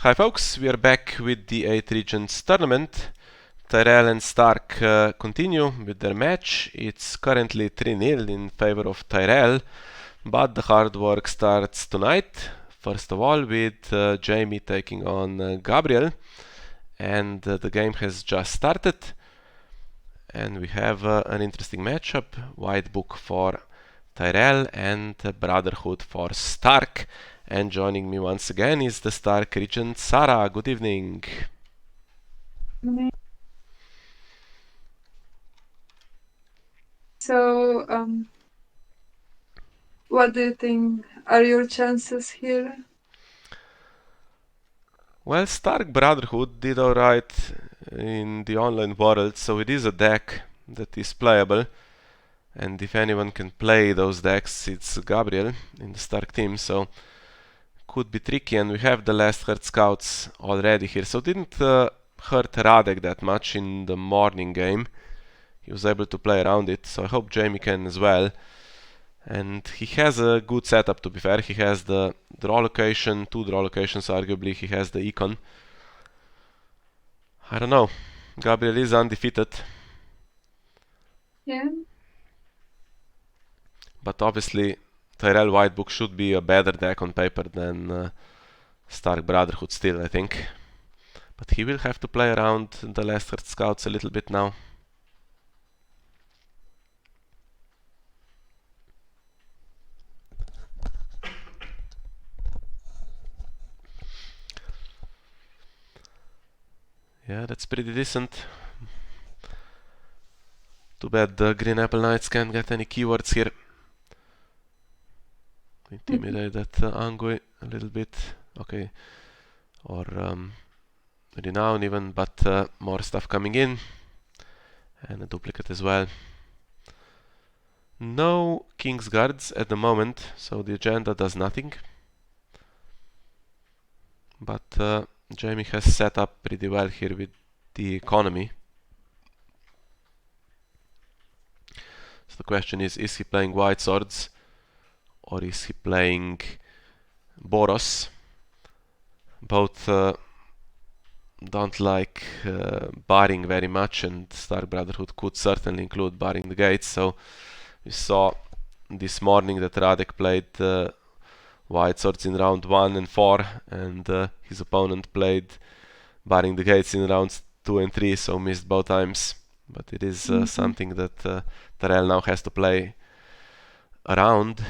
Hi folks, we are back with the 8 Regents tournament. Tyrell and Stark continue with their match. It's currently 3-0 in favor of Tyrell, but the hard work starts tonight. First of all with Jaime taking on Gabryel, and the game has just started. And we have an interesting matchup, White Book for Tyrell and Brotherhood for Stark. And joining me once again is the Stark Regent Saraaa. Good evening. So, what do you think are your chances here? Well, Stark Brotherhood did alright in the online world, so it is a deck that is playable. And if anyone can play those decks, it's Gabryel in the Stark team, so could be tricky. And we have the last hurt scouts already here, so didn't hurt Radek that much in the morning game. He was able to play around it, so I hope Jaime can as well. And he has a good setup, to be fair. He has the draw location, 2 draw locations arguably, he has the econ. I don't know. Gabryel is undefeated. Yeah. But obviously Tyrell Whitebook should be a better deck on paper than Stark Brotherhood still, I think. But he will have to play around the Lesser Scouts a little bit now. Yeah, that's pretty decent. Too bad the Green Apple Knights can't get any keywords here. Intimidate that Angui a little bit. Okay. Or Renown even, but more stuff coming in. And a duplicate as well. No King's Guards at the moment, so the agenda does nothing. But Jaime has set up pretty well here with the economy. So the question is he playing White Swords or is he playing Boros? Both don't like barring very much, and Stark Brotherhood could certainly include barring the gates. So we saw this morning that Radek played White Swords in round 1 and 4, and his opponent played barring the gates in rounds 2 and 3, so missed both times. But it is something that Tyrell now has to play around.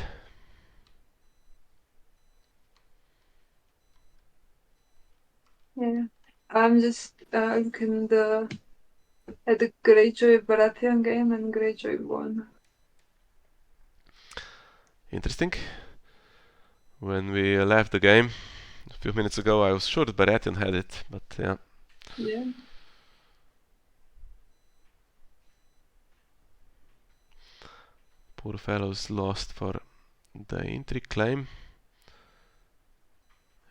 Yeah. I'm just looking at the Greyjoy Baratheon game, and Greyjoy won. Interesting. When we left the game a few minutes ago, I was sure that Baratheon had it, but yeah. Yeah. Poor fellows lost for the intrigue claim.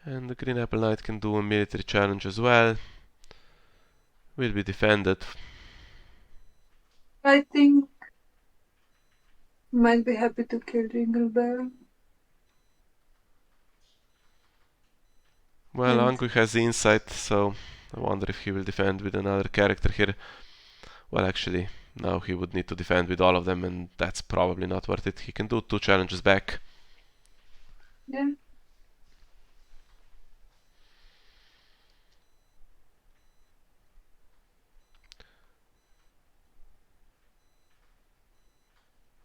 And the Green Apple Knight can do a military challenge as well. Will be defended. I think might be happy to kill Jingle Bell. Well, And Angui has the insight, so I wonder if he will defend with another character here. Well, actually, now he would need to defend with all of them, and that's probably not worth it. He can do 2 challenges back. yeah.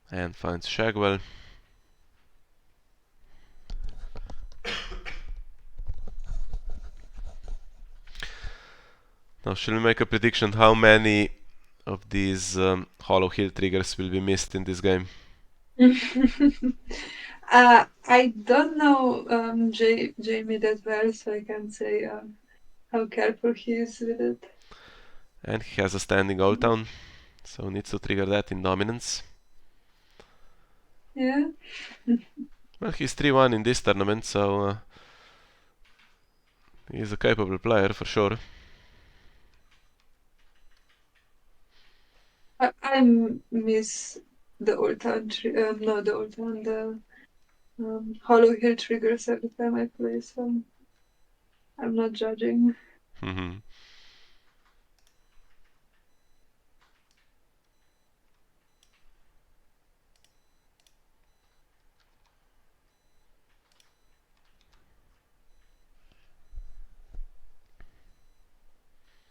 And finds Shagwell. Now, shall we make a prediction how many of these Hollow Hill triggers will be missed in this game? I don't know Jamie that well, so I can't say how careful he is with it. And he has a standing Old Town, so needs to trigger that in dominance. Yeah. Well, he's 3-1 in this tournament, so he's a capable player for sure. I miss the old town, no, the old town, the Hollow Hill triggers every time I play, so. I'm not judging. Mhm.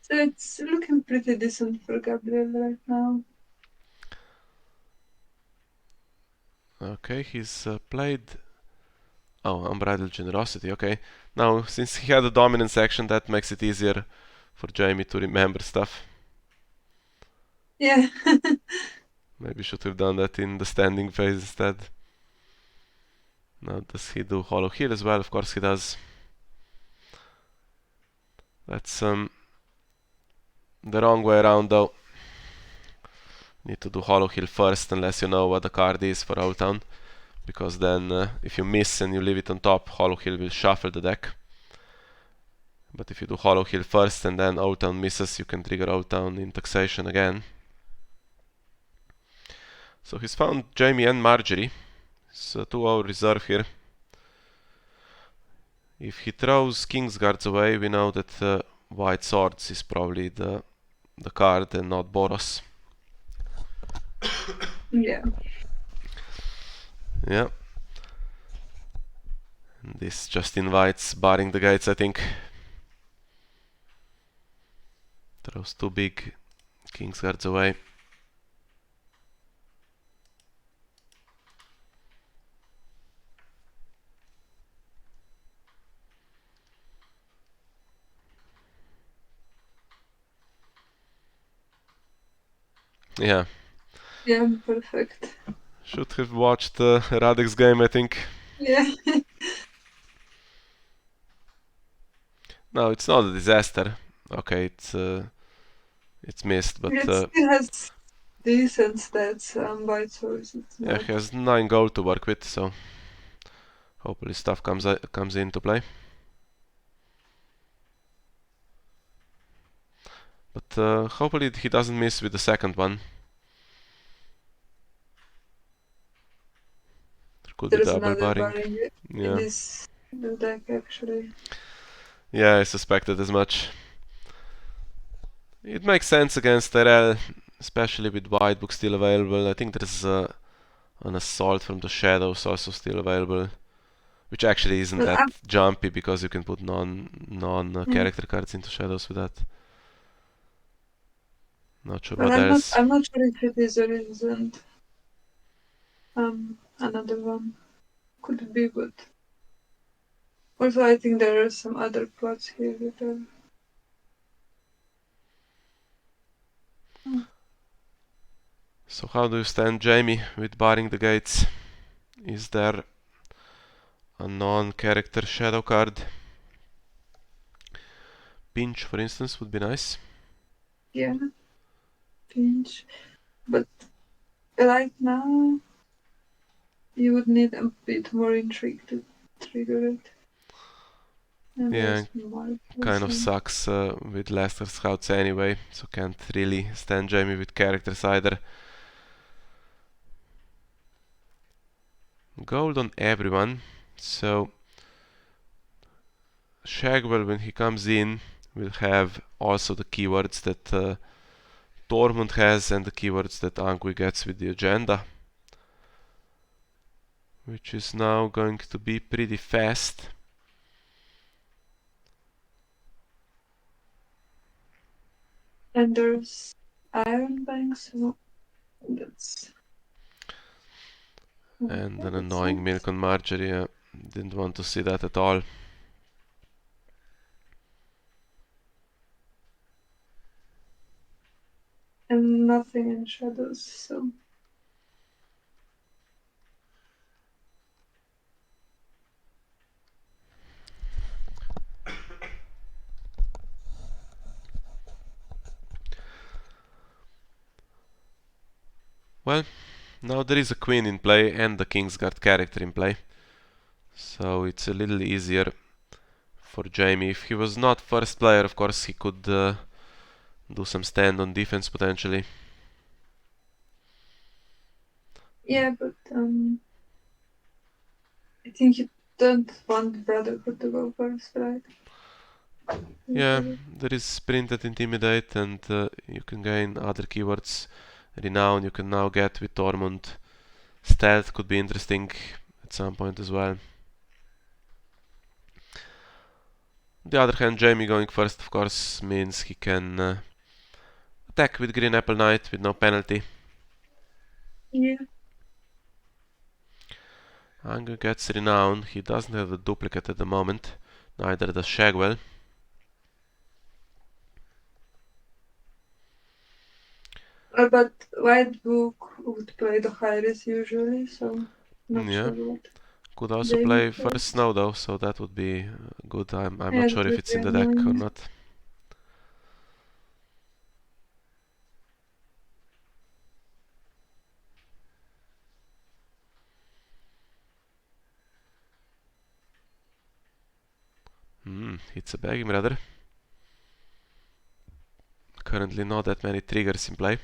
So it's looking pretty decent for Gabryel right now. Okay, he's played. Oh, Unbridled Generosity, okay. Now, since he had a dominance action, that makes it easier for Jaime to remember stuff. Yeah. Maybe should have done that in the standing phase instead. Now, does he do Hollow Heal as well? Of course he does. That's the wrong way around though. Need to do Hollow Heal first unless you know what the card is for Old Town. Because then if you miss and you leave it on top, Hollow Heal will shuffle the deck. But if you do Hollow Heal first and then Old Town misses, you can trigger Old Town in taxation again. So he's found Jaime and Marjorie. It's a 2-hour reserve here. If he throws Kingsguards away, we know that White Swords is probably the card and not Boros. Yeah. Yeah. And this just invites barring the gates, I think. Throws 2 big Kingsguards away. Yeah. Yeah, perfect. Should have watched Radek's game, I think. Yeah. No, it's not a disaster. Okay, it's missed, but It still has decent stats, White Swords. It's yeah, not. he has 9 gold to work with, so hopefully stuff comes into play. But hopefully he doesn't miss with the second one. There could be There's double another barring. barring in Yeah. this deck actually. Yeah, I suspected as much. It makes sense against Tyrell, especially with White Book still available. I think there's an Assault from the Shadows also still available. Which actually isn't Well, that jumpy because you can put non character cards into Shadows with that. Not sure what I'm not. else. I'm not sure if it is or isn't. Another one could be, but also I think there are some other plots here that are. So how do you stand Jaime with barring the gates? Is there a non-character shadow card? Pinch, for instance, would be nice. Yeah, pinch. But right now, you would need a bit more intrigue to trigger it. And Yeah, there's more. kind of Also. sucks with Leicester Scouts anyway, so can't really stand Jaime with characters either. Gold on everyone, so Shagwell when he comes in will have also the keywords that Tormund has and the keywords that Angui gets with the agenda, which is now going to be pretty fast. And there's Iron Banks. So that's. And Okay, an that's annoying nice. milk on Marjorie. Didn't want to see that at all. And nothing in shadows. So. Well, now there is a queen in play and the Kingsguard character in play. So it's a little easier for Jaime. If he was not first player, of course he could do some stand on defense potentially. Yeah, but I think you don't want Brotherhood to go first, right? Yeah, there is sprint and intimidate, and you can gain other keywords. Renown you can now get with Tormund. Stealth could be interesting at some point as well. On the other hand, Jaime going first of course means he can attack with Green Apple Knight with no penalty. Yeah. Angu gets Renown. He doesn't have a duplicate at the moment. Neither does Shagwell. But White Book would play the Hyris usually, so not Yeah. sure what Could also Jamie play plays. first Snow though, so that would be good. I'm Yeah, not that sure if would it's be in the deck or annoying. not. It's a begging brother. Currently not that many triggers in play.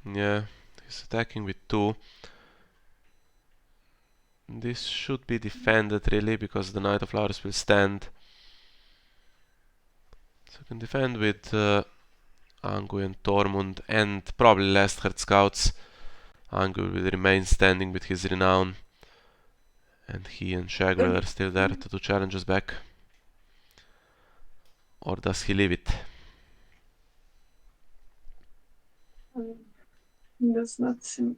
Yeah, he's attacking with 2. This should be defended really, because the Knight of Flowers will stand. So you can defend with Angu and Tormund, and probably last Herd Scouts. Angu will remain standing with his Renown, and he and Shagwell are still there to do challenges back. Or does he leave it? Does not seem.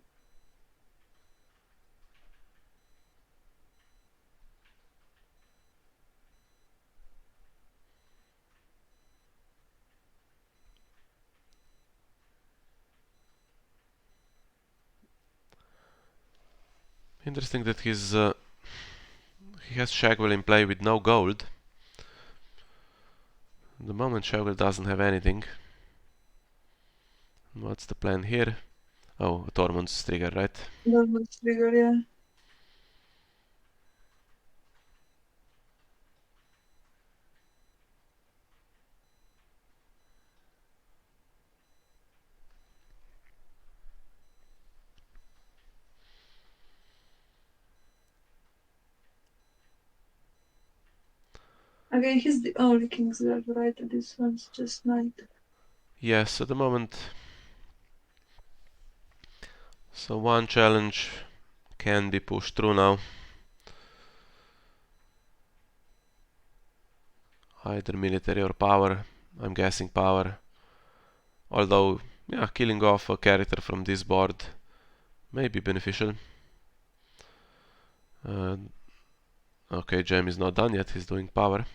Interesting that he has Shagwell in play with no gold. At the moment Shagwell doesn't have anything. What's the plan here? Oh, Tormund's trigger, right? Normal trigger, yeah. Okay, he's the only King's Guard, right? This one's just Knight. Yes, at the moment. So one challenge can be pushed through now. Either military or power. I'm guessing power. Although, yeah, killing off a character from this board may be beneficial. Okay, Jaime is not done yet, he's doing power.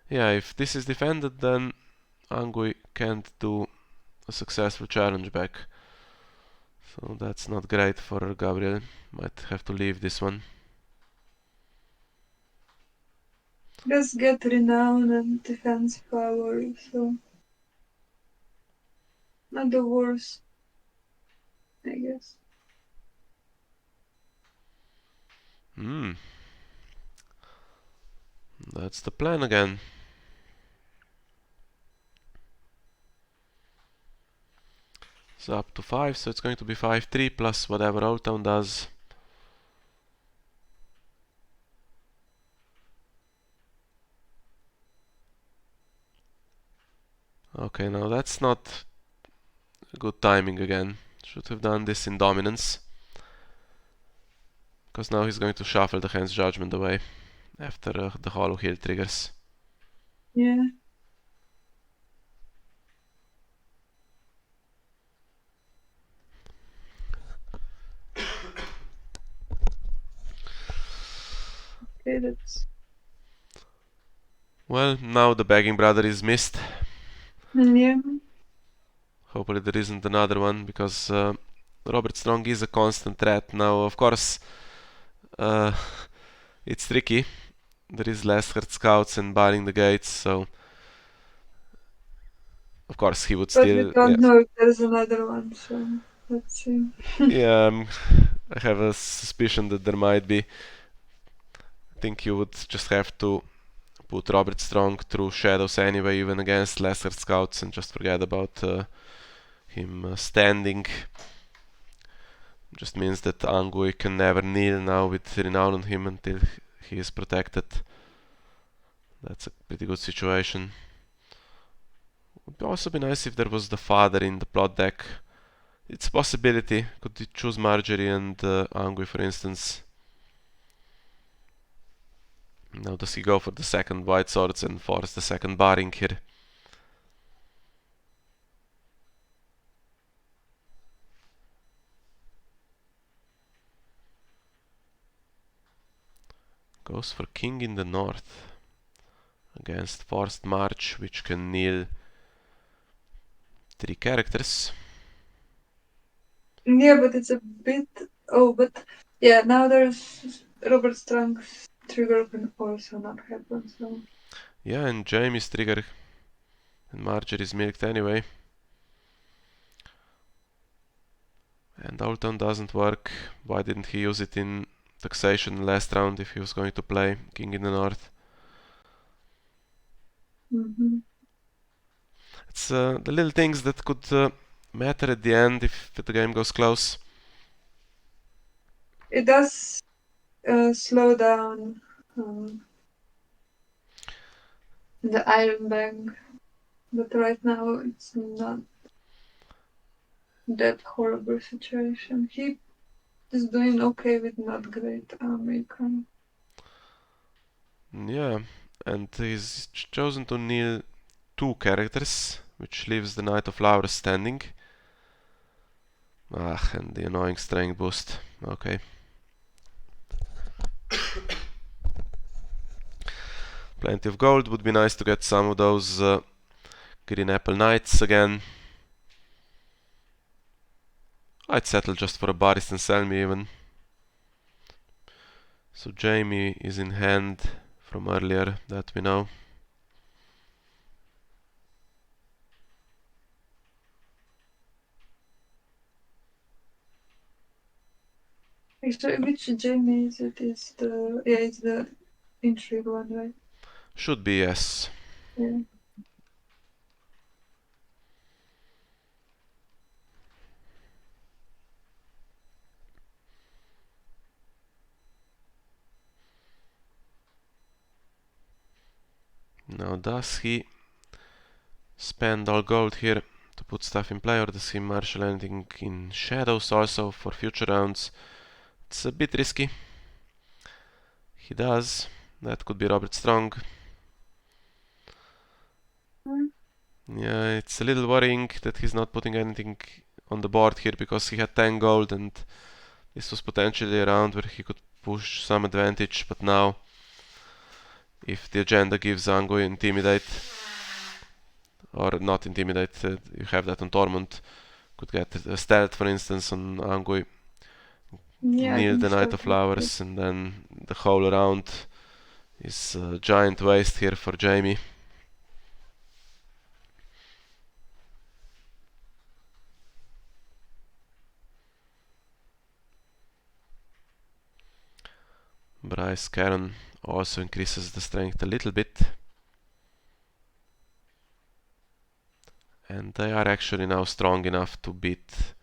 Yeah, if this is defended, then Angui can't do a successful challenge back. So that's not great for Gabryel. Might have to leave this one. Just get Renown and Defense Power, so. Not the worst, I guess. That's the plan again. So up to 5, so it's going to be 5-3 plus whatever Old Town does. Okay, now that's not good timing again. Should have done this in Dominance. Because now he's going to shuffle the Hand's Judgment away after the Hollow Hill triggers. Yeah. Okay, that's... Well, now the begging brother is missed. Yeah. Hopefully there isn't another one, because Robert Strong is a constant threat. Now, of course, uh, it's tricky. There is less herd scouts and barring the gates, so of course he would But we still, yeah. don't know if there's another one, so let's see. Yeah, I have a suspicion that there might be. I think you would just have to put Robert Strong through shadows anyway, even against lesser scouts, and just forget about him standing. Just means that Angui can never kneel now with renown on him until he is protected. That's a pretty good situation. Would also be nice if there was the father in the plot deck. It's a possibility. Could you choose Marjorie and Angui, for instance? Now does he go for the second white swords and force the second barring here? Goes for king in the north against forced march, which can kneel 3 characters. Yeah, but it's a bit... Oh, but yeah, now there's Robert Strong's trigger can also not happen, so... Yeah, and Jaime's trigger and Marjorie's milked anyway. And Old Town doesn't work. Why didn't he use it in taxation last round if he was going to play king in the north? It's the little things that could matter at the end if the game goes close. It does slow down the Iron Bank, but right now it's not that horrible situation. He is doing okay with not great American. Yeah, and he's chosen to kneel 2 characters, which leaves the Knight of Flowers standing. Ah, and the annoying strength boost. Okay. Plenty of gold. Would be nice to get some of those Green Apple Knights again. I'd settle just for a Barist and sell me even. So Jaime is in hand from earlier, that we know. Actually, which Jamie is it? Is the... Yeah, it's the intrigue one, right? Should be, yes. Yeah. Now does he spend all gold here to put stuff in play, or does he marshal anything in shadows also for future rounds? It's a bit risky. He does. That could be Robert Strong. Yeah, it's a little worrying that he's not putting anything on the board here, because he had 10 gold and this was potentially a round where he could push some advantage, but now if the agenda gives Angui Intimidate, or not Intimidate, you have that on Tormund, could get a stealth for instance on Angui, Yeah, I kneel can the Knight start of with it. Flowers, and then the whole round is a giant waste here for Jaime. Bryce Caron also increases the strength a little bit. And they are actually now strong enough to beat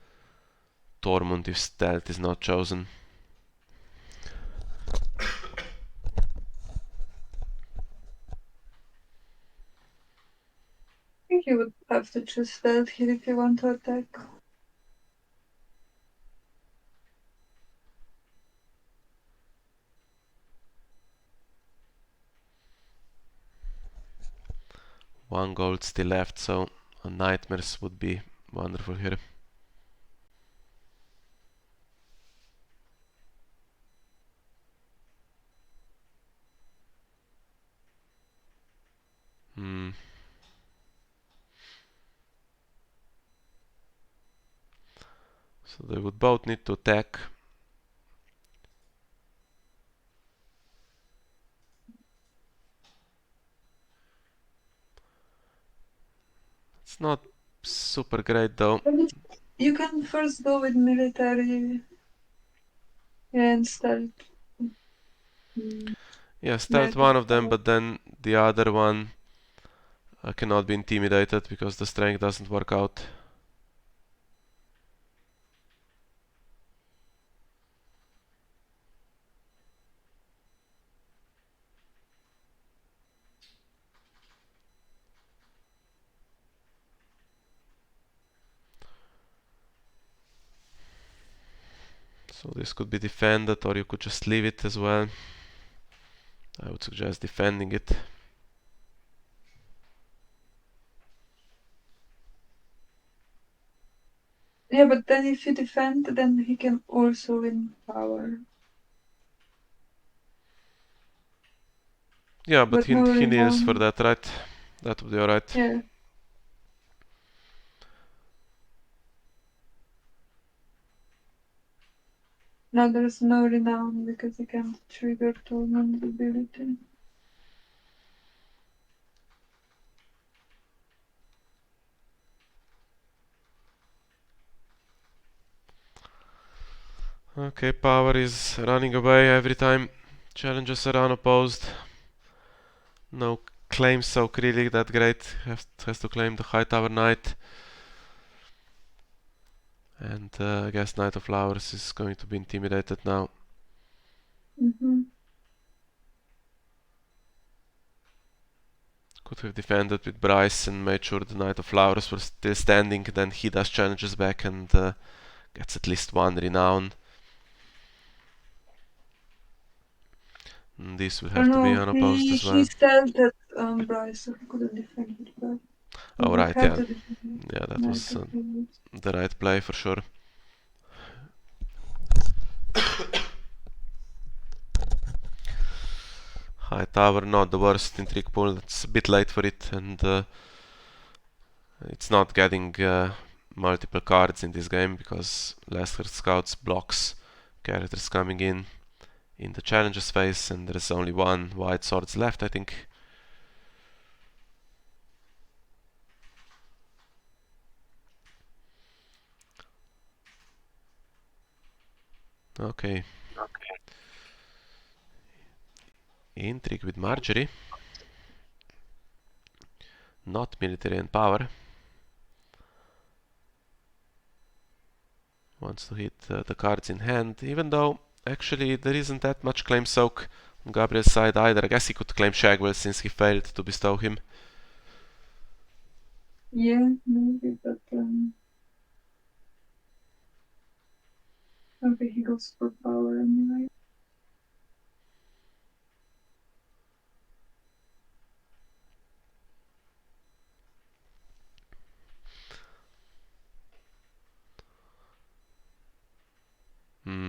Tormund if stealth is not chosen. I think you would have to choose stealth here if you want to attack. One gold still left, so a nightmares would be wonderful here. So they would both need to attack. It's not super great though. You can first go with military and start. Yeah, start one of them, but then the other one cannot be intimidated because the strength doesn't work out. So this could be defended, or you could just leave it as well. I would suggest defending it. Yeah, but then if you defend, then he can also win power. Yeah, but But he more kneels for renown. that, right? That would be alright. Yeah. Now there's no renown because he can't trigger Torment's ability. Okay, power is running away every time challenges are unopposed. No claims so really that great. Has to claim the High Tower Knight. And I guess Knight of Flowers is going to be intimidated now. Could have defended with Bryce and made sure the Knight of Flowers was still standing. Then he does challenges back and gets at least one renown. And this will Oh have to be no, unopposed he as well. said that Bryce, so he couldn't defend it, but he Oh would right, have yeah. to defend Yeah, that Knight was of Flowers. the right play for sure. High Tower, not the worst in trick pool. It's a bit late for it, and it's not getting multiple cards in this game because Lesser Scouts blocks characters coming in the challenges phase, and there's only one white swords left, I think. Okay. Intrigue with Marjorie. Not military and power. Wants to hit the cards in hand, even though actually there isn't that much claim soak on Gabryel's side either. I guess he could claim Shagwell since he failed to bestow him. Yeah, maybe, but okay, he goes for power anyway.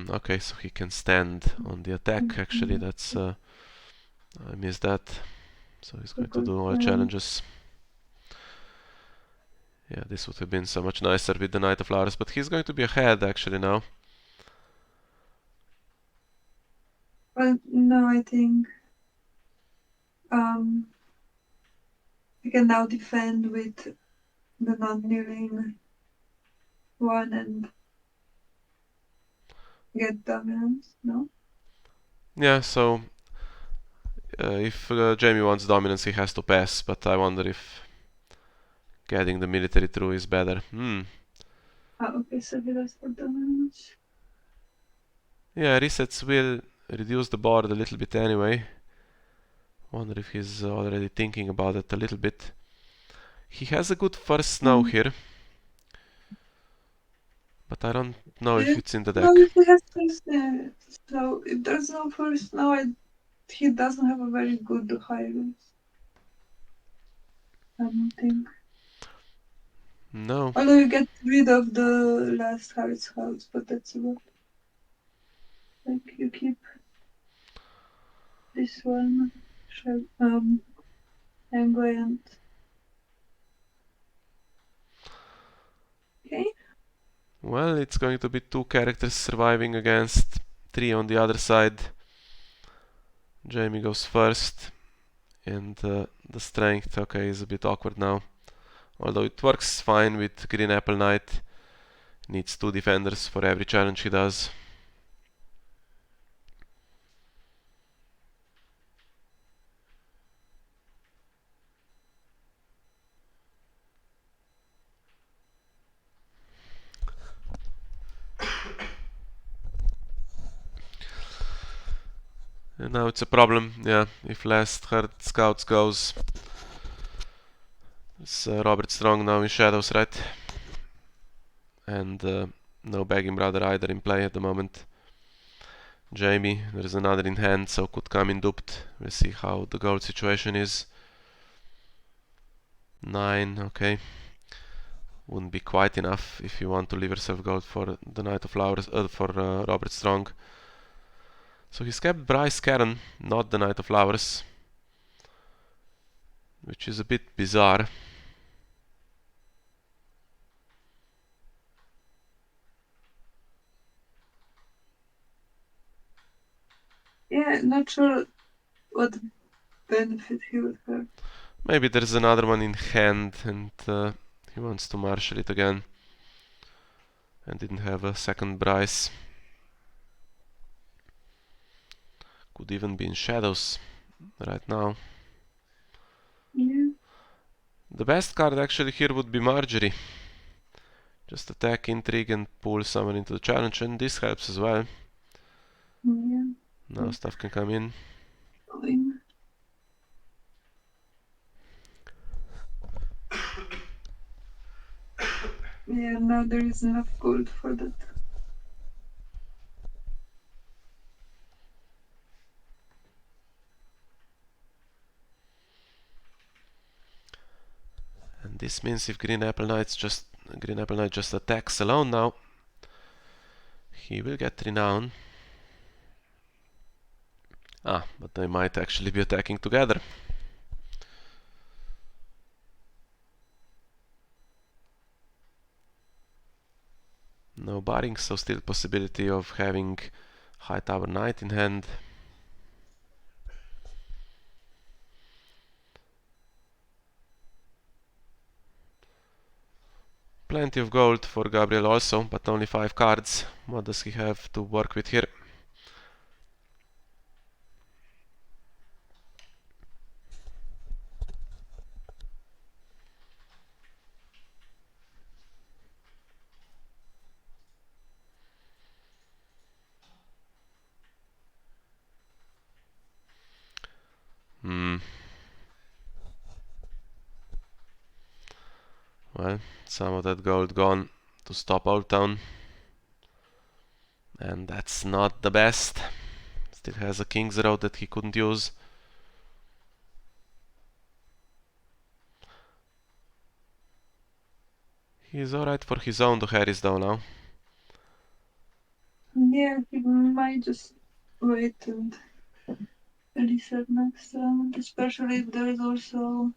Okay, so he can stand on the attack. Actually, that's I missed that. So he's going to do all challenges. Yeah, this would have been so much nicer with the Knight of Flowers, but he's going to be ahead actually now. Well, no, I think he can now defend with the non-kneeling one and get dominance, no? Yeah, so if Jamie wants dominance, he has to pass, but I wonder if getting the military through is better. Okay, so he does for dominance. Yeah, resets will reduce the board a little bit anyway. Wonder if he's already thinking about it a little bit. He has a good first snow here, but I don't know if it's in the No, deck. if he has first, so if there's no first, no, he doesn't have a very good high risk. I don't think. No. Although you get rid of the last hard scouts, but that's about. Like you keep this one, Anglia. Okay. Well, it's going to be 2 characters surviving against 3 on the other side. Jaime goes first, and the strength, okay, is a bit awkward now. Although it works fine with Green Apple Knight. Needs 2 defenders for every challenge he does. And now it's a problem, yeah, if last herd scouts goes. It's Robert Strong now in shadows, right? And no begging brother either in play at the moment. Jaime, there's another in hand, so could come in duped. We'll see how the gold situation is. 9, okay. Wouldn't be quite enough if you want to leave yourself gold for the Knight of Flowers, for Robert Strong. So he's kept Bryce Caron, not the Knight of Flowers, which is a bit bizarre. Yeah, not sure what benefit he would have. Maybe there's another one in hand and he wants to marshal it again and didn't have a second Bryce. Could even be in shadows right now. Yeah. The best card actually here would be Marjorie. Just attack, intrigue and pull someone into the challenge, and this helps as well. Yeah. Now stuff can come in. Fine. Yeah, now there is enough gold for that. And this means if Green Apple Knight just attacks alone now, he will get renown. Ah, but they might actually be attacking together. No barring, so still possibility of having High Tower Knight in hand. Plenty of gold for Gabryel also, but only 5 cards. What does he have to work with here? Well, some of that gold gone to stop Old Town. And that's not the best. Still has a King's Road that he couldn't use. He's alright for his own to Harris though now. Yeah, he might just wait and reset next round, especially if there is also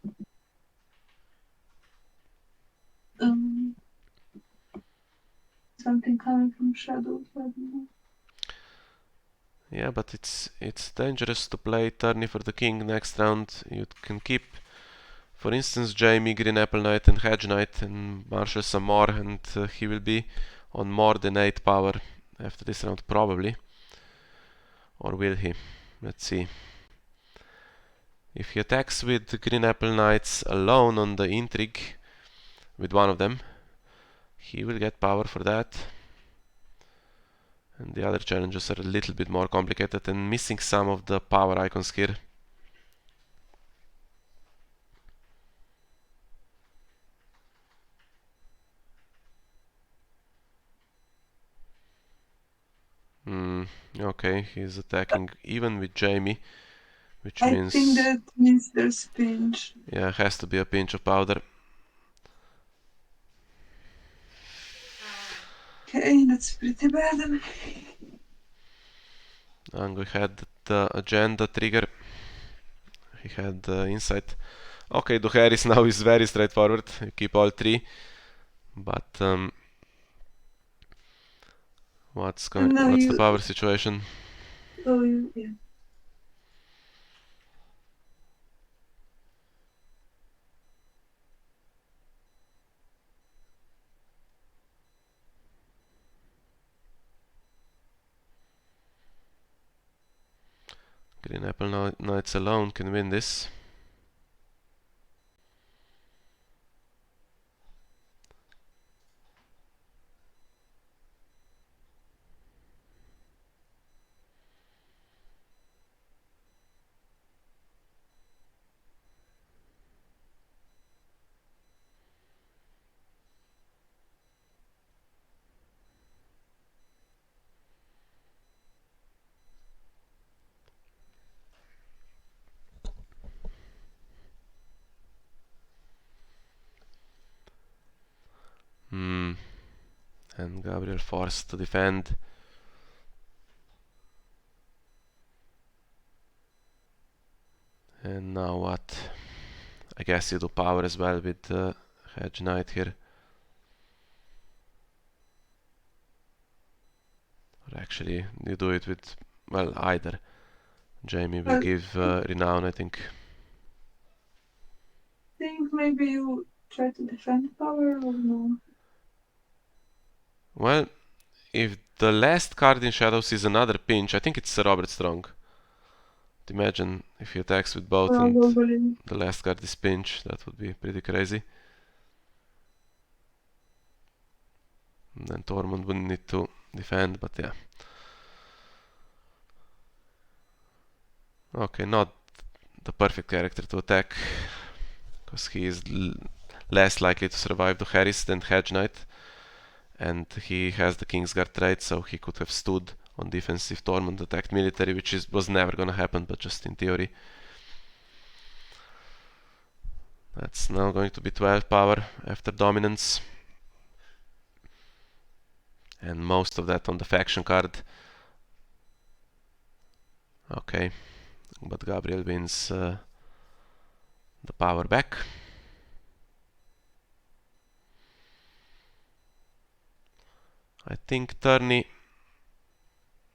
something coming from shadows. I don't know. Yeah, but it's dangerous to play tourney for the king next round. You can keep, for instance, Jaime, Green Apple Knight and Hedge Knight and marshal some more, and he will be on more than 8 power after this round probably. Or will he? Let's see. If he attacks with Green Apple Knights alone on the intrigue with one of them, he will get power for that. And the other challenges are a little bit more complicated and missing some of the power icons here. Okay, he's attacking even with Jaime, which means... I think that means there's pinch. Yeah, has to be a pinch of powder. Okay, that's pretty bad. And we had the agenda trigger. He had insight. Okay, the Harris now is very straightforward. You keep all 3. But What's And now what's the you. power situation? Oh, yeah. Green Apple Knights alone can win this. Hmm. And Gabryel forced to defend. And now what? I guess you do power as well with Hedge Knight here. Or actually, you do it with, well, either. Jaime will I give Renown, I think. think maybe you try to defend power or no? Well, if the last card in Shadows is another pinch, I think it's Sir Robert Strong. Imagine if he attacks with both and Probably. the last card is pinch, that would be pretty crazy. And then Tormund wouldn't need to defend, but yeah. Okay, not the perfect character to attack, because he is less likely to survive the Harris than Hedge Knight. And he has the Kingsguard trait, so he could have stood on defense if Tormund attacked military, which was never gonna happen, but just in theory. That's now going to be 12 power after dominance. And most of that on the faction card. Okay, but Gabryel wins the power back. I think tourney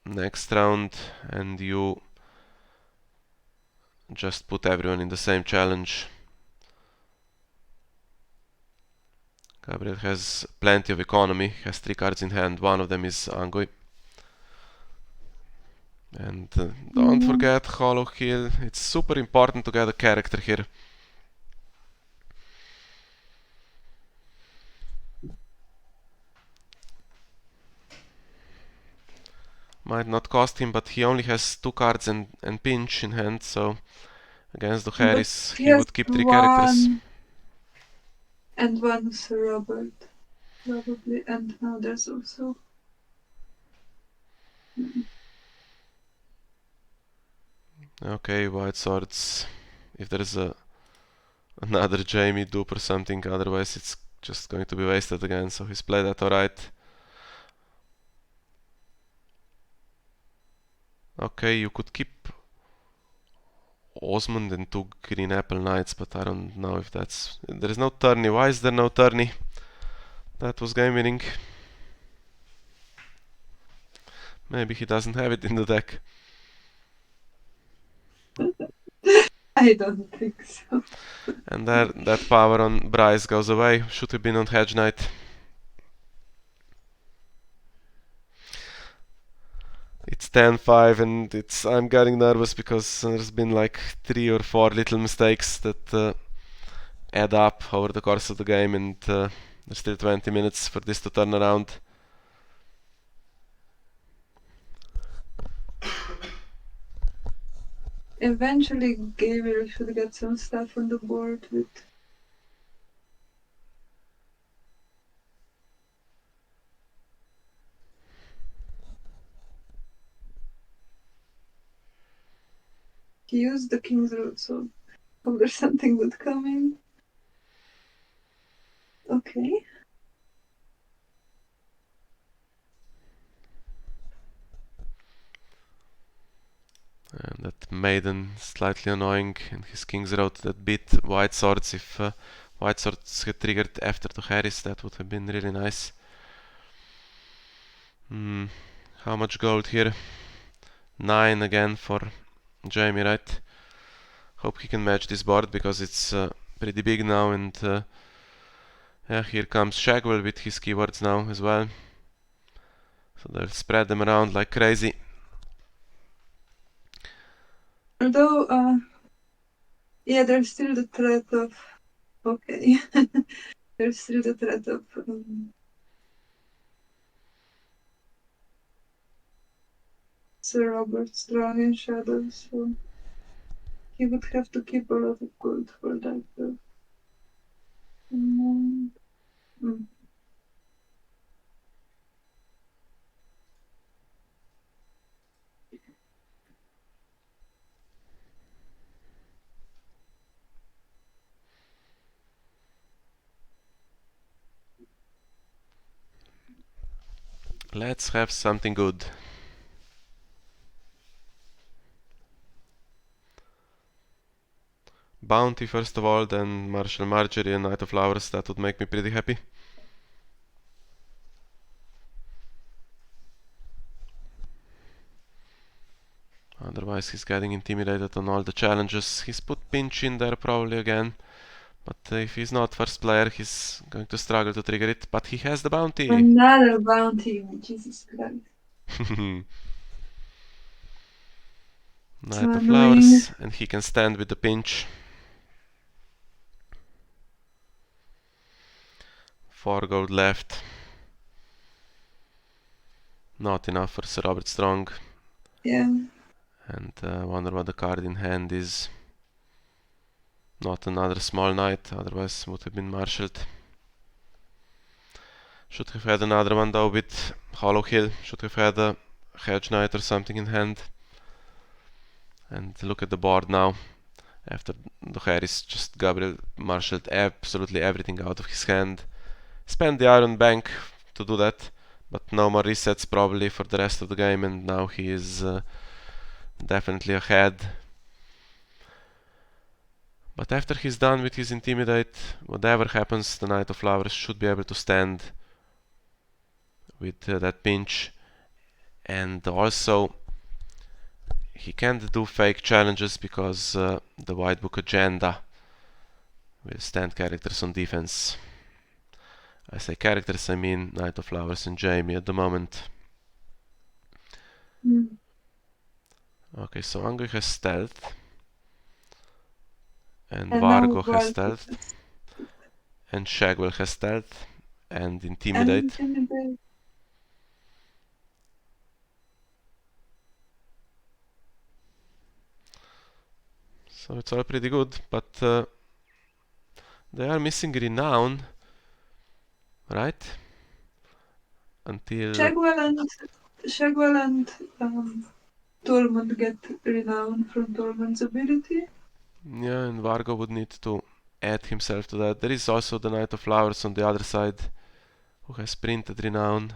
next round, and you just put everyone in the same challenge. Gabryel has plenty of economy, has 3 cards in hand, one of them is Angui. And don't forget Hollow Hill, it's super important to get a character here. Might not cost him, but he only has 2 cards and pinch in hand, so against the But Harris he he has would keep 3 characters. one and one Sir Robert, probably, and now there's also. Okay, White Swords. If there's another Jaime dupe or something, otherwise it's just going to be wasted again, so he's played that alright. Okay, you could keep Osmond and 2 Green Apple Knights, but I don't know if that's... There is no tourney. Why is there no tourney? That was game winning. Maybe he doesn't have it in the deck. I don't think so. And that power on Bryce goes away. Should have been on Hedge Knight. It's 10-5 and I'm getting nervous because there's been like 3 or 4 little mistakes that add up over the course of the game, and there's still 20 minutes for this to turn around. Eventually, Gabryel should get some stuff on the board with. He used the King's Road, so hope there's something good coming. Okay. And that Maiden slightly annoying, and his King's Road that beat White Swords. If White Swords had triggered after the Harris, that would have been really nice. How much gold here? 9 again for Jaime, right? Hope he can match this board because it's pretty big now, and yeah, here comes Shagwell with his keywords now as well. So they'll spread them around like crazy. Although, yeah, there's still the threat of. Okay. There's still the threat of Sir Robert Strong in shadow, so he would have to keep a lot of gold for that. Mm. Mm. Let's have something good. Bounty first of all, then Marshall Marjorie and Knight of Flowers. That would make me pretty happy. Otherwise he's getting intimidated on all the challenges. He's put Pinch in there probably again. But if he's not first player, he's going to struggle to trigger it. But he has the bounty! Another bounty, Jesus Christ. So Knight of annoying. Flowers, and he can stand with the pinch. 4 gold left. Not enough for Sir Robert Strong. Yeah. And wonder what the card in hand is. Not another small knight, otherwise would have been marshalled. Should have had another one though with Hollow Hill. Should have had a Hedge Knight or something in hand. And look at the board now. After the Harris, just Gabryel marshalled absolutely everything out of his hand. Spent the Iron Bank to do that, but no more resets probably for the rest of the game, and now he is definitely ahead. But after he's done with his Intimidate, whatever happens, the Knight of Flowers should be able to stand with that pinch. And also, he can't do fake challenges because the White Book agenda will stand characters on defense. I say characters, I mean Knight of Flowers and Jaime at the moment. Mm. Okay, so Angry has stealth. And And now Vargo has Vargo stealth. has And Shagwell has stealth. And and Intimidate. Intimidate. So it's all pretty good, but they are missing Renown, right? Until... Shagwell and Tormund get renown from Tormund's ability. yeah, and Vargo would need to add himself to that. There is also the Knight of Flowers on the other side, who has printed Renown.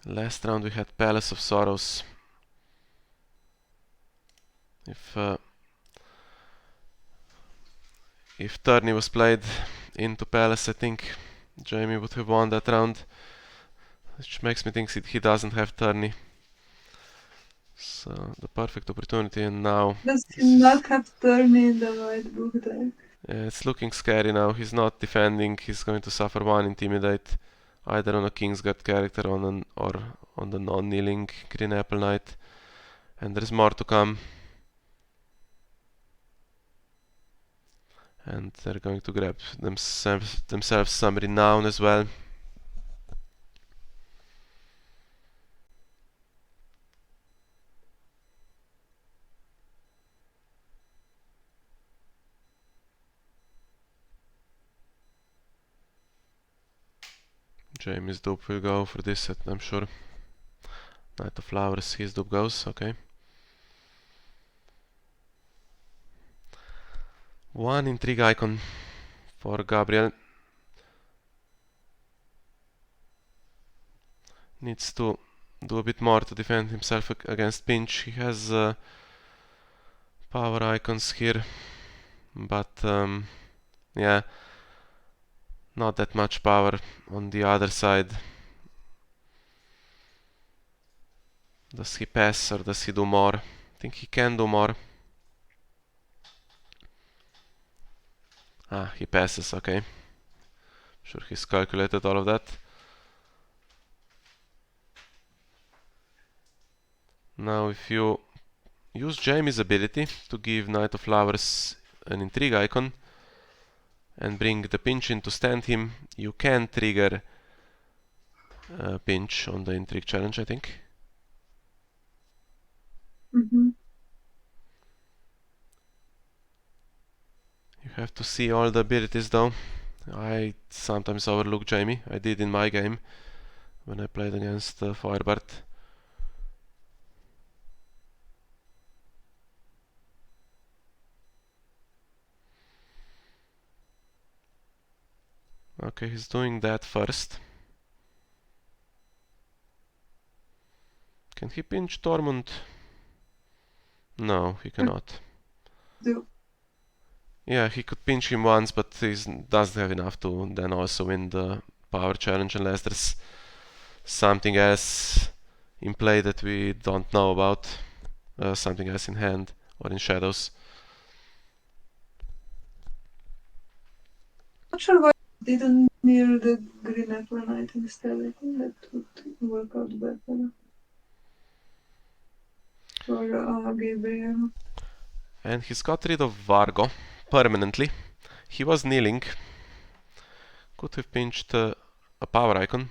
Last round we had Palace of Sorrows. If Turney was played into Palace, I think Jaime would have won that round. Which makes me think he doesn't have Turney. So the perfect opportunity, and now Does he not have Turney in the White Book deck? it's looking scary now. He's not defending. He's going to suffer 1 Intimidate, either on a Kingsguard character or on the non-kneeling Green Apple Knight. And there's more to come. And they're going to grab themselves some renown as well. Jaime's dupe will go for this set, I'm sure. Knight of Flowers, his dupe goes, okay. One intrigue icon for Gabryel. Needs to do a bit more to defend himself against pinch. He has power icons here, but yeah, not that much power on the other side. Does he pass or does he do more? I think he can do more. Ah, he passes, okay. Sure, he's calculated all of that. Now if you use Jaime's ability to give Knight of Flowers an intrigue icon and bring the pinch in to stand him, you can trigger pinch on the intrigue challenge, I think. Mm-hmm. You have to see all the abilities though. I sometimes overlook Jaime. I did in my game when I played against Firebird. Okay, he's doing that first. Can he pinch Tormund? No, he cannot. Do. Yeah, he could pinch him once, but he doesn't have enough to then also win the power challenge unless there's something else in play that we don't know about. Something else in hand or in shadows. Not sure why I didn't near the green apple knight instead. I think that would work out better for Gabriel. And he's got rid of Vargo permanently. He was kneeling. Could have pinched a power icon.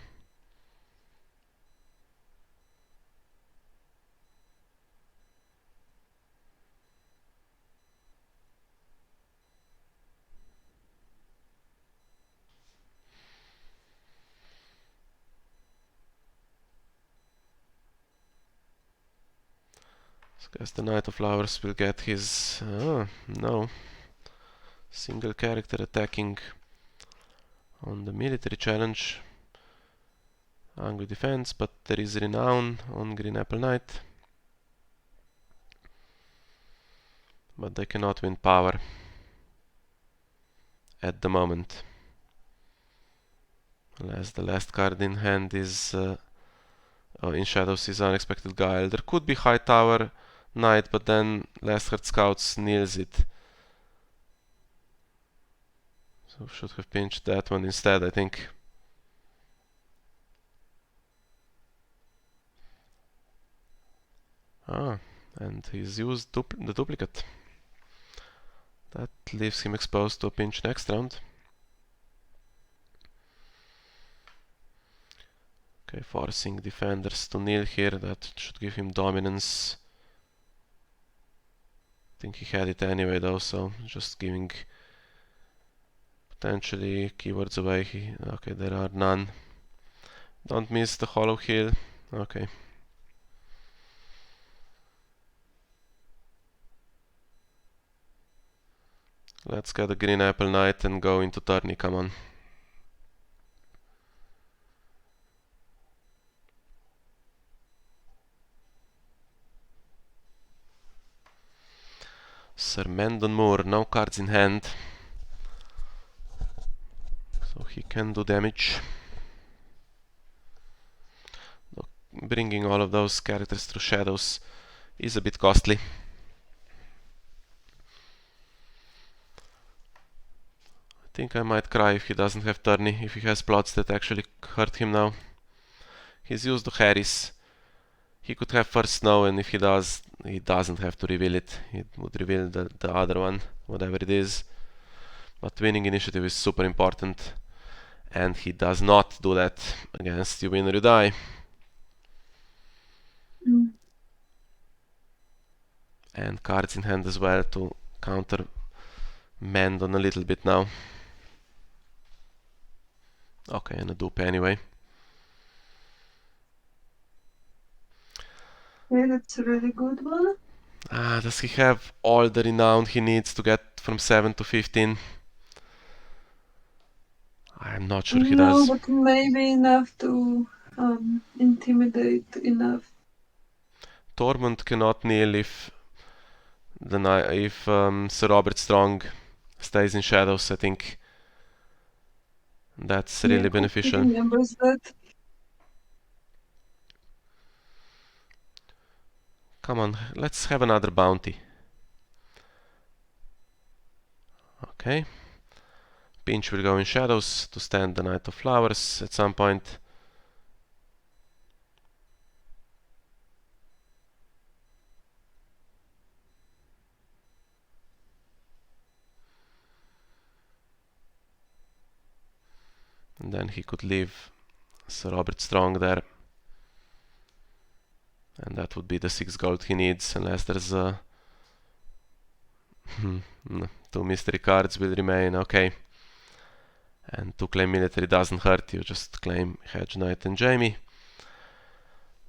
So I guess the Knight of Flowers will get his... no. Single character attacking on the military challenge. Angry defense, but there is Renown on Green Apple Knight. But they cannot win power at the moment. Unless the last card in hand is... in shadows is Unexpected Guile. There could be High Tower Knight, but then Last Heart Scouts kneels it. So should have pinched that one instead, I think. Ah, and he's used the duplicate. That leaves him exposed to a pinch next round. Okay, forcing defenders to kneel here, that should give him dominance. I think he had it anyway though, so just giving potentially keywords away. Okay, there are none. Don't miss the hollow heal. Okay. Let's get a Green Apple Knight and go into tourney, come on. Sir Mendon Moore, no cards in hand. So he can do damage. Bringing all of those characters through shadows is a bit costly. I think I might cry if he doesn't have tourney, if he has plots that actually hurt him now. He's used to Harris. He could have first snow, and if he does, he doesn't have to reveal it. He would reveal the other one, whatever it is. But winning initiative is super important. And he does not do that against You Win or You Die. Mm. And cards in hand as well to counter Mendon a little bit now. Okay, and a dupe anyway. Okay, that's a really good one. Does he have all the renown he needs to get from 7 to 15? I'm not sure he No, does. but maybe enough to intimidate enough. Tormund cannot kneel if Sir Robert Strong stays in shadows. I think that's Yeah, really hope he beneficial. remembers that. Come on, let's have another bounty. Okay. Pinch will go in shadows to stand the Knight of Flowers at some point. And then he could leave Sir Robert Strong there. And that would be the 6 gold he needs, unless there's a... 2 mystery cards will remain, okay. And to claim military doesn't hurt, you just claim Hedge Knight and Jaime.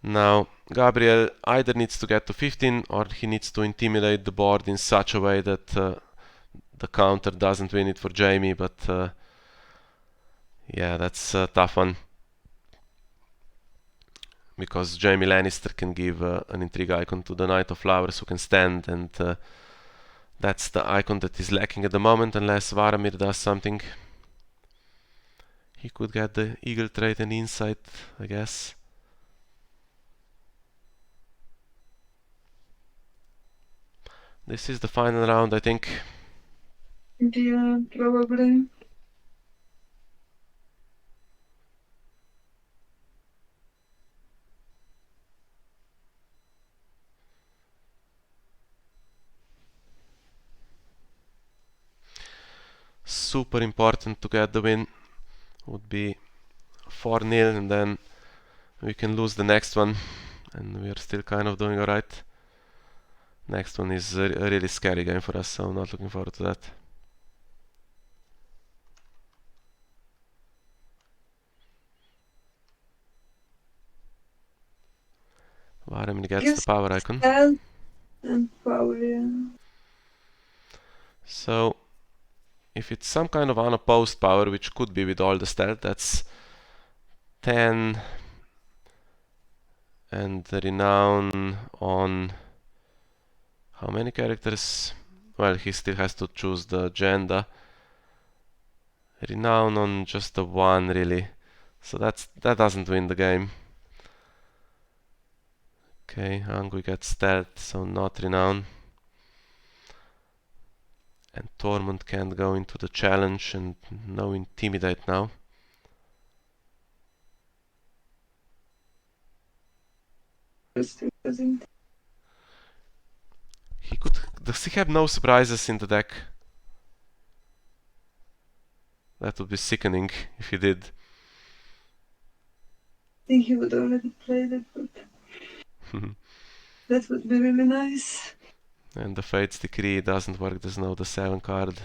Now, Gabryel either needs to get to 15 or he needs to intimidate the board in such a way that the counter doesn't win it for Jaime, but yeah, that's a tough one. Because Jaime Lannister can give an intrigue icon to the Knight of Flowers who can stand, and that's the icon that is lacking at the moment, unless Varamir does something. He could get the Eagle trait and Insight, I guess. This is the final round, I think. Yeah, probably. Super important to get the win. Would be 4-0, and then we can lose the next one, and we are still kind of doing alright. Next one is a really scary game for us, so I'm not looking forward to that. Varamir gets the power icon. Health and power, yeah. So, if it's some kind of unopposed power, which could be with all the stealth, that's 10 and the renown on how many characters? Well, he still has to choose the agenda. Renown on just the one, really. So that doesn't win the game. Okay, Angui gets stealth, so not renown. And Tormund can't go into the challenge, and no intimidate now. Does he have no surprises in the deck? That would be sickening if he did. I think he would already played it, but that would be really nice. And the Fate's Decree doesn't work, there's no the 7 card.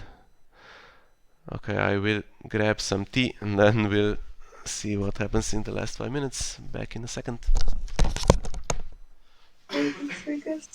Okay, I will grab some tea and then we'll see what happens in the last 5 minutes. Back in a second. I guess.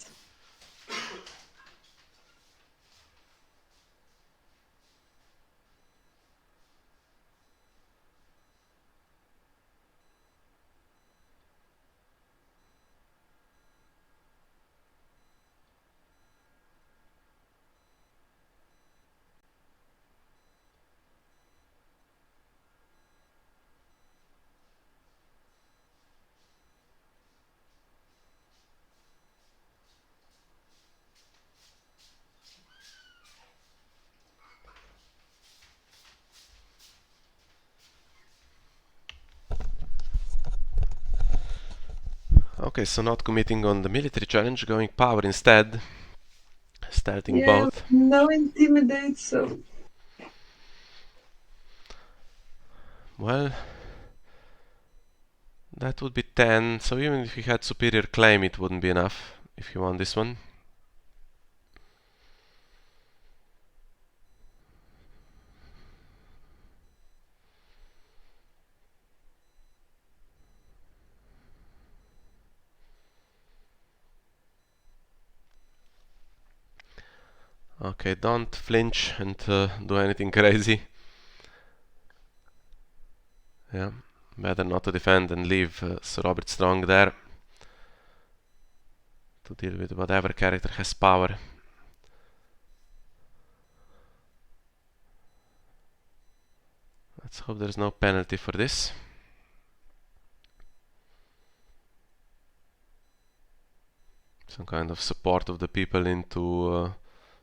Okay, so not committing on the military challenge, going power instead. Starting Yeah, both. no intimidate, so Well, that would be 10, so even if he had superior claim it wouldn't be enough if he won this one. Okay, don't flinch and do anything crazy. Yeah, better not to defend and leave Sir Robert Strong there to deal with whatever character has power. Let's hope there's no penalty for this. Some kind of support of the people into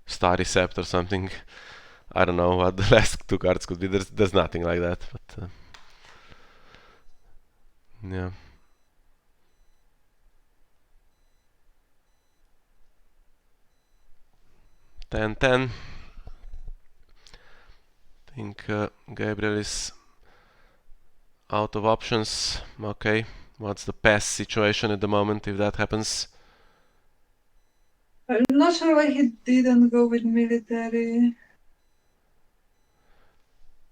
Starry Sept or something. I don't know what the last two cards could be. There's nothing like that, but yeah. Ten. I think Gabryel is out of options. Okay, what's the pass situation at the moment if that happens? I'm not sure why he didn't go with military.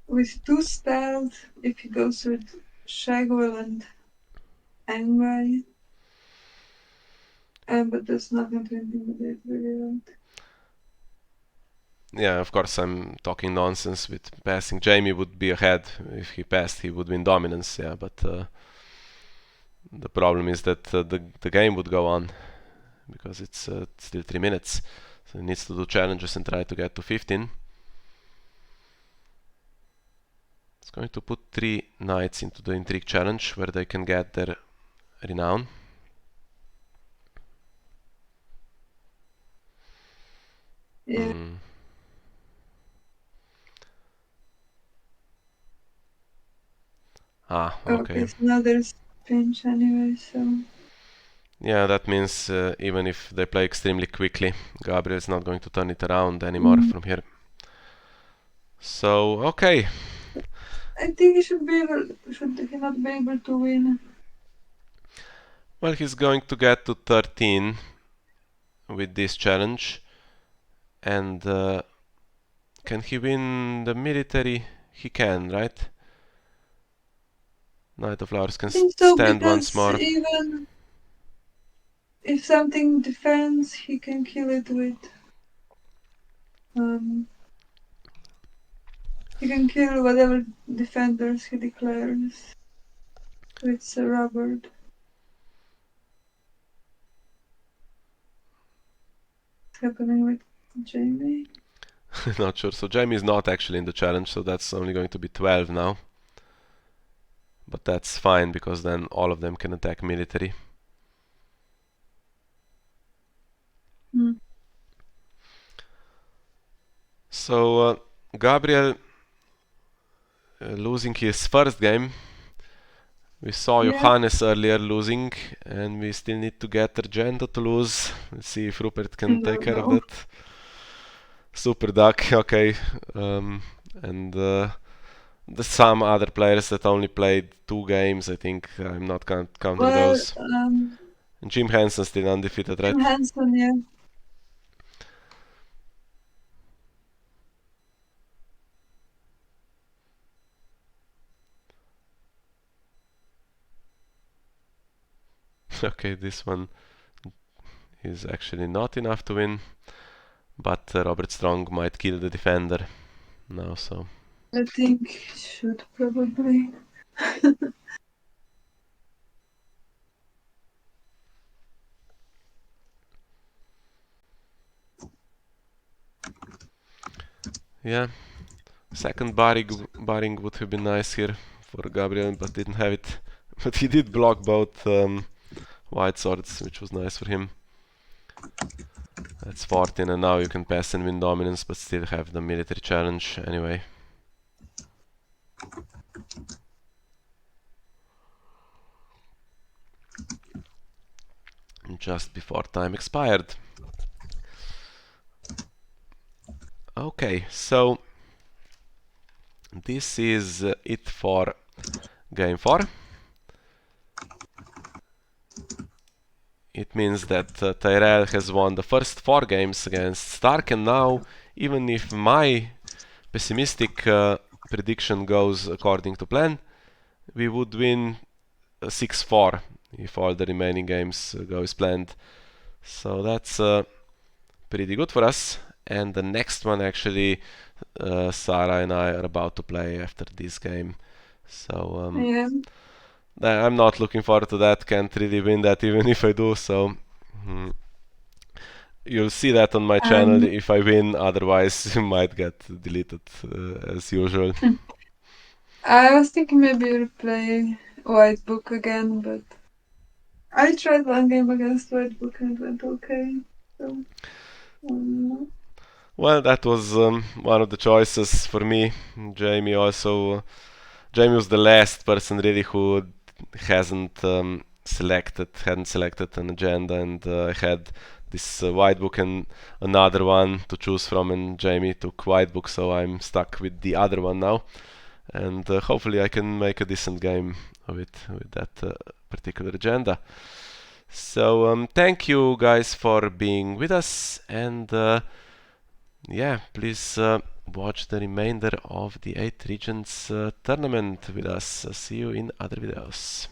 With 2 spells, if he goes with Shagwell and Angry. But that's not going to intimidate very well. Yeah, of course I'm talking nonsense with passing. Jaime would be ahead. If he passed, he would win dominance, yeah, but the problem is that the game would go on because it's still 3 minutes. So he needs to do challenges and try to get to 15. It's going to put 3 knights into the intrigue challenge where they can get their renown. Yeah. Ah, Okay, okay. so now there's pinch anyway, so. Yeah, that means even if they play extremely quickly, Gabryel is not going to turn it around anymore from here. So, okay. I think he should be able. Should he not be able to win? Well, he's going to get to 13 with this challenge. And can he win the military? He can, right? Knight of Flowers can I think so, stand once because more. even if something defends, he can kill it with. He can kill whatever defenders he declares with Sir Robert. What's happening with Jaime? Not sure. So Jaime is not actually in the challenge, so that's only going to be 12 now. But that's fine because then all of them can attack military. So Gabryel losing his first game. We saw Yeah. Johannes earlier losing, and we still need to get Argento to lose. Let's see if Rupert can take care of that. Super Duck, okay. And there's some other players that only played 2 games, I think. I'm not counting those. And Jim Henson still undefeated, right? Jim Henson, yeah. Okay, this one is actually not enough to win, but Robert Strong might kill the defender now, so. I think he should probably. Yeah, second barring would have been nice here for Gabryel, but didn't have it. But he did block both white swords, which was nice for him. That's 14, and now you can pass and win dominance, but still have the military challenge anyway. Just before time expired. Okay, so this is it for game 4. It means that Tyrell has won the first 4 games against Stark, and now, even if my pessimistic prediction goes according to plan, we would win 6-4 if all the remaining games go as planned. So that's pretty good for us. and the next one actually Saraaa and I are about to play after this game. So Yeah. I'm not looking forward to that. Can't really win that even if I do. So you'll see that on my channel And if I win. Otherwise, it might get deleted as usual. I was thinking maybe you'll play White Book again, but I tried one game against White Book and it went okay. So, Well, that was one of the choices for me. Jamie also. Jamie was the last person really who hadn't selected an agenda, and I had this white book and another one to choose from, and Jamie took white book, so I'm stuck with the other one now, and hopefully I can make a decent game of it with that particular agenda. So thank you guys for being with us, and yeah, please watch the remainder of the 8 Regions tournament with us. See you in other videos.